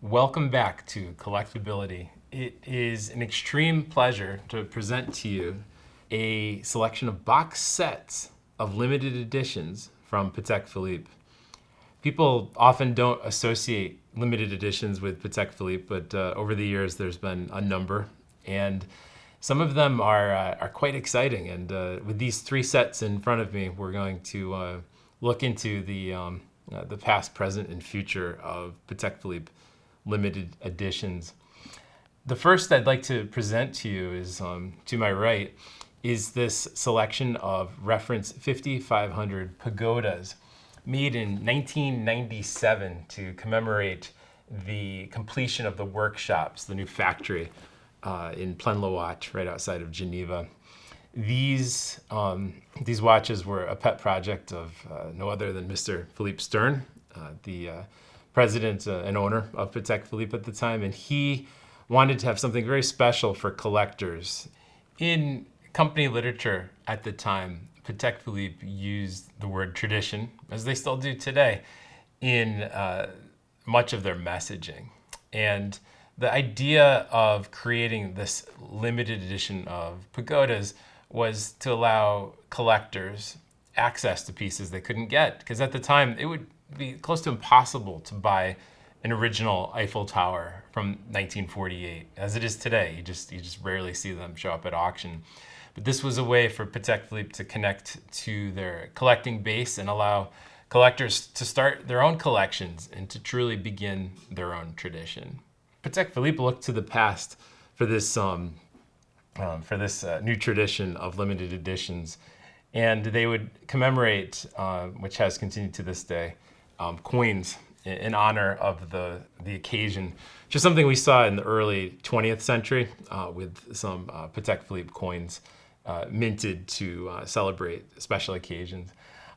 Welcome back to Collectability. It is an extreme pleasure to present to you a selection of box sets of limited editions from Patek Philippe. People often don't associate limited editions with Patek Philippe, but over the years there's been a number, and some of them are quite exciting. And with these three sets in front of me, we're going to look into the past, present, and future of Patek Philippe limited editions. The first I'd like to present to you is to my right is this selection of reference 5500 pagodas made in 1997 to commemorate the completion of the workshops, the new factory in Plaine-l'Ouate, right outside of Geneva. These watches were a pet project of no other than Mr. Philippe Stern, the president and owner of Patek Philippe at the time, and he wanted to have something very special for collectors. In company literature at the time, Patek Philippe used the word tradition, as they still do today, in much of their messaging. And the idea of creating this limited edition of pagodas was to allow collectors access to pieces they couldn't get, because at the time it would be close to impossible to buy an original Eiffel Tower from 1948, as it is today. You just rarely see them show up at auction. But this was a way for Patek Philippe to connect to their collecting base and allow collectors to start their own collections and to truly begin their own tradition. Patek Philippe looked to the past for this new tradition of limited editions, and they would commemorate, which has continued to this day, coins in honor of the occasion, which is something we saw in the early 20th century with some Patek Philippe coins minted to celebrate special occasions.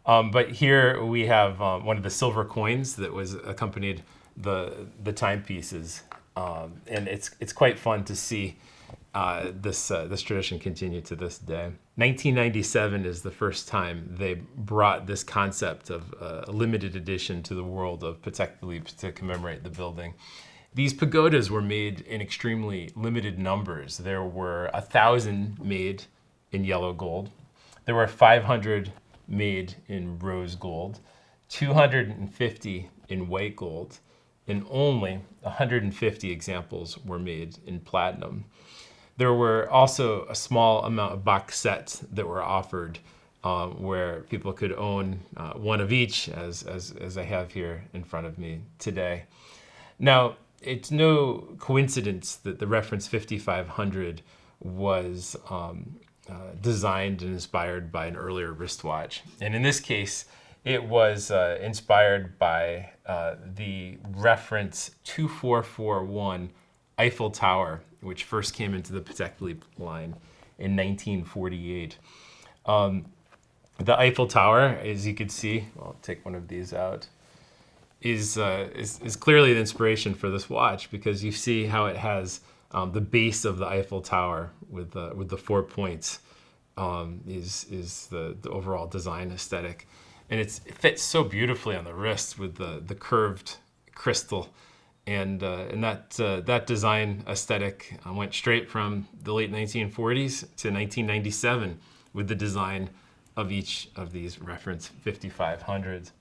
But here we have one of the silver coins that was accompanied the timepieces, and it's quite fun to see this tradition continue to this day. 1997 is the first time they brought this concept of a limited edition to the world of Patek Philippe to commemorate the building. These pagodas were made in extremely limited numbers. There were 1,000 made in yellow gold. There were 500 made in rose gold, 250 in white gold, and only 150 examples were made in platinum. There were also a small amount of box sets that were offered where people could own one of each, as I have here in front of me today. Now, it's no coincidence that the reference 5500 was designed and inspired by an earlier wristwatch. And in this case, it was inspired by the reference 2441 Eiffel Tower, which first came into the Patek Philippe line in 1948. The Eiffel Tower, as you can see, I'll take one of these out, is clearly the inspiration for this watch, because you see how it has the base of the Eiffel Tower with the 4 points is the overall design aesthetic, and it fits so beautifully on the wrist with the curved crystal. And that design aesthetic went straight from the late 1940s to 1997 with the design of each of these reference 5500s.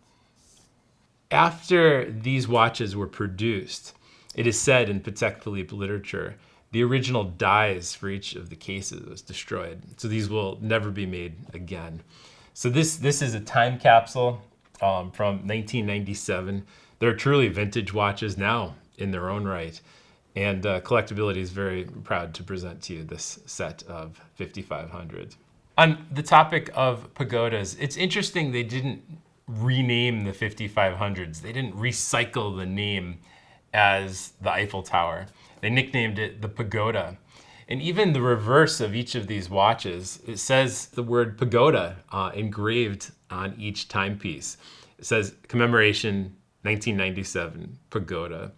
After these watches were produced, it is said in Patek Philippe literature, the original dies for each of the cases was destroyed. So these will never be made again. So this is a time capsule from 1997. They're truly vintage watches now in their own right. And Collectability is very proud to present to you this set of 5500s. On the topic of pagodas, it's interesting they didn't rename the 5500s. They didn't recycle the name as the Eiffel Tower. They nicknamed it the Pagoda. And even the reverse of each of these watches, it says the word pagoda engraved on each timepiece. It says commemoration 1997 pagoda.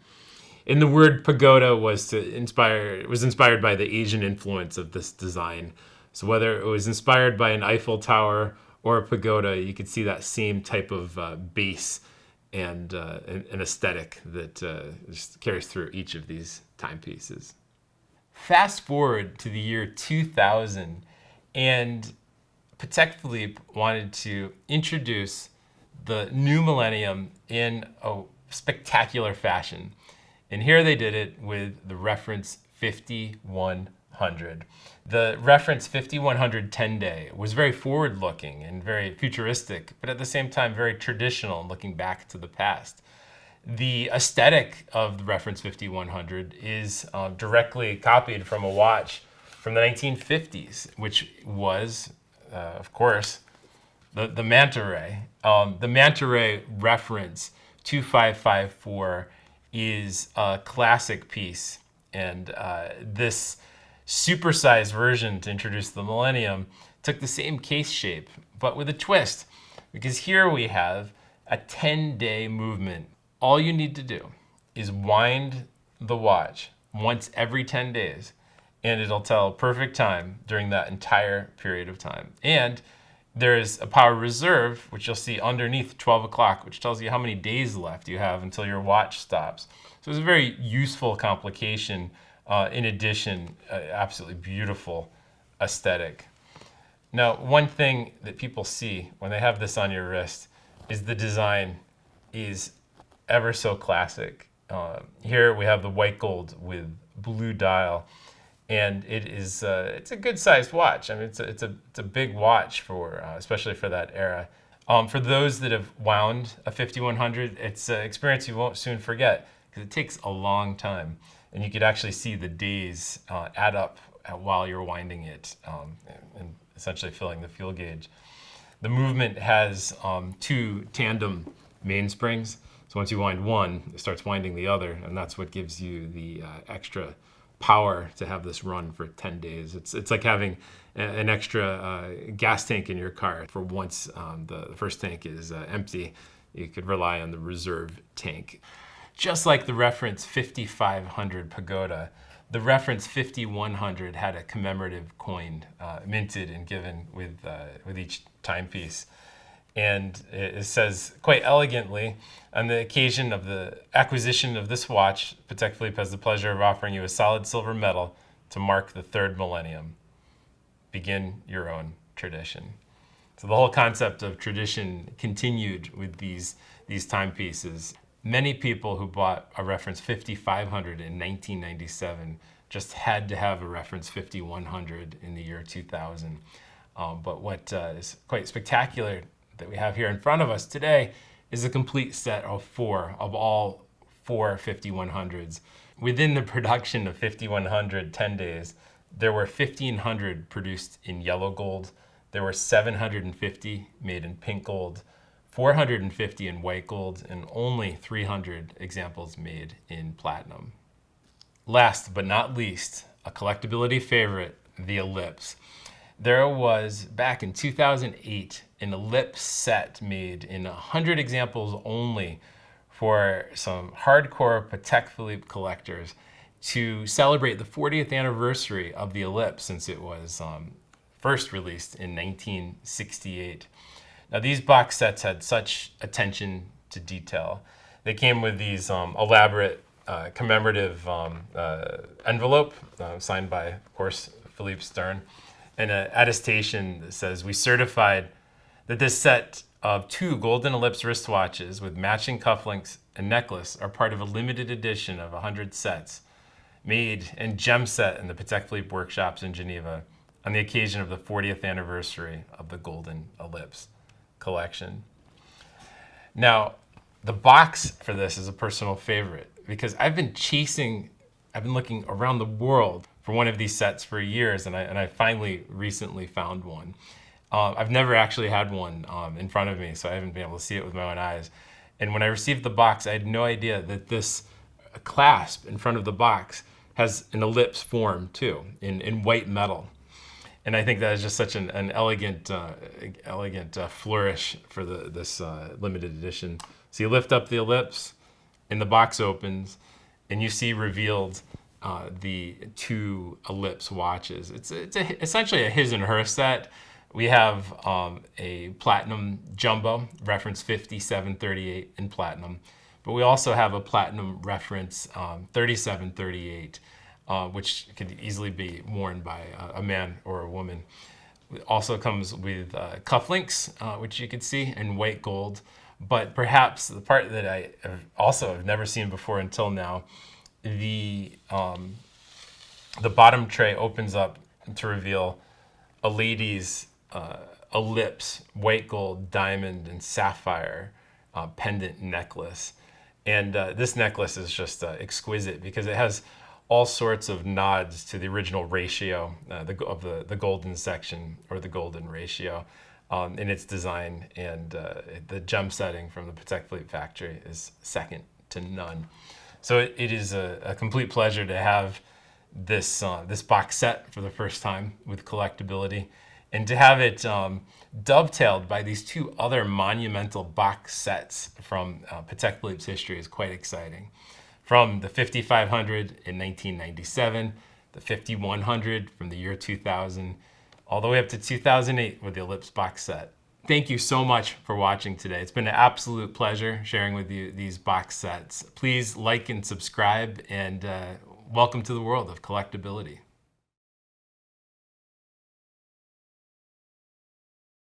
And the word pagoda was inspired by the Asian influence of this design. So whether it was inspired by an Eiffel Tower or a pagoda, you could see that same type of base and an aesthetic that just carries through each of these timepieces. Fast forward to the year 2000, and Patek Philippe wanted to introduce the new millennium in a spectacular fashion. And here they did it with the reference 5100. The reference 5100 10-day was very forward-looking and very futuristic, but at the same time very traditional and looking back to the past. The aesthetic of the reference 5100 is directly copied from a watch from the 1950s, which was, of course, the Manta Ray. The Manta Ray reference 2554 is a classic piece, and this supersized version to introduce the millennium took the same case shape, but with a twist, because here we have a 10-day movement. All you need to do is wind the watch once every 10 days, and it'll tell perfect time during that entire period of time. And there's a power reserve, which you'll see underneath 12 o'clock, which tells you how many days left you have until your watch stops. So it's a very useful complication. In addition, absolutely beautiful aesthetic. Now, one thing that people see when they have this on your wrist is the design is ever so classic. Here we have the white gold with blue dial, and it's a good sized watch. I mean, it's a big watch for especially for that era. For those that have wound a 5100, it's an experience you won't soon forget because it takes a long time, and you could actually see the days add up while you're winding it and essentially filling the fuel gauge. The movement has two tandem mainsprings. So once you wind one, it starts winding the other, and that's what gives you the extra power to have this run for 10 days. It's like having an extra gas tank in your car. For once the first tank is empty, you could rely on the reserve tank. Just like the reference 5500 Pagoda, the reference 5100 had a commemorative coin minted and given with each timepiece. And it says quite elegantly, on the occasion of the acquisition of this watch, Patek Philippe has the pleasure of offering you a solid silver medal to mark the third millennium. Begin your own tradition. So the whole concept of tradition continued with these timepieces. Many people who bought a reference 5500 in 1997 just had to have a reference 5100 in the year 2000. But what is quite spectacular that we have here in front of us today is a complete set of all four 5100s. Within the production of 5100 10 days, there were 1,500 produced in yellow gold. There were 750 made in pink gold, 450 in white gold, and only 300 examples made in platinum. Last but not least, a collectability favorite, the Ellipse. There was, back in 2008, an Ellipse set made in 100 examples only for some hardcore Patek Philippe collectors to celebrate the 40th anniversary of the Ellipse, since it was first released in 1968. Now, these box sets had such attention to detail. They came with these elaborate commemorative envelope signed by, of course, Philippe Stern, and an attestation that says, "We certified that this set of 2 golden Ellipse wristwatches with matching cufflinks and necklace are part of a limited edition of 100 sets made and gem set in the Patek Philippe workshops in Geneva on the occasion of the 40th anniversary of the Golden Ellipse collection." Now, the box for this is a personal favorite because I've been looking around the world for one of these sets for years, and I finally recently found one. I've never actually had one in front of me, so I haven't been able to see it with my own eyes. And when I received the box, I had no idea that this clasp in front of the box has an ellipse form too, in white metal. And I think that is just such an elegant flourish for this limited edition. So you lift up the Ellipse, and the box opens, and you see revealed the 2 Ellipse watches. It's essentially a his and her set, We have a platinum jumbo, reference 5738 in platinum, but we also have a platinum reference 3738, which could easily be worn by a man or a woman. It also comes with cufflinks, which you can see in white gold. But perhaps the part that I have never seen before until now, the bottom tray opens up to reveal a lady's Ellipse, white gold, diamond, and sapphire pendant necklace. And this necklace is just exquisite because it has all sorts of nods to the original ratio of the golden section, or the golden ratio, in its design. And the gem setting from the Patek Philippe factory is second to none. So it is a complete pleasure to have this box set for the first time with collectability, and to have it dovetailed by these two other monumental box sets from Patek Philippe's history is quite exciting. From the 5500 in 1997, the 5100 from the year 2000, all the way up to 2008 with the Ellipse box set. Thank you so much for watching today. It's been an absolute pleasure sharing with you these box sets. Please like and subscribe, and welcome to the world of collectability.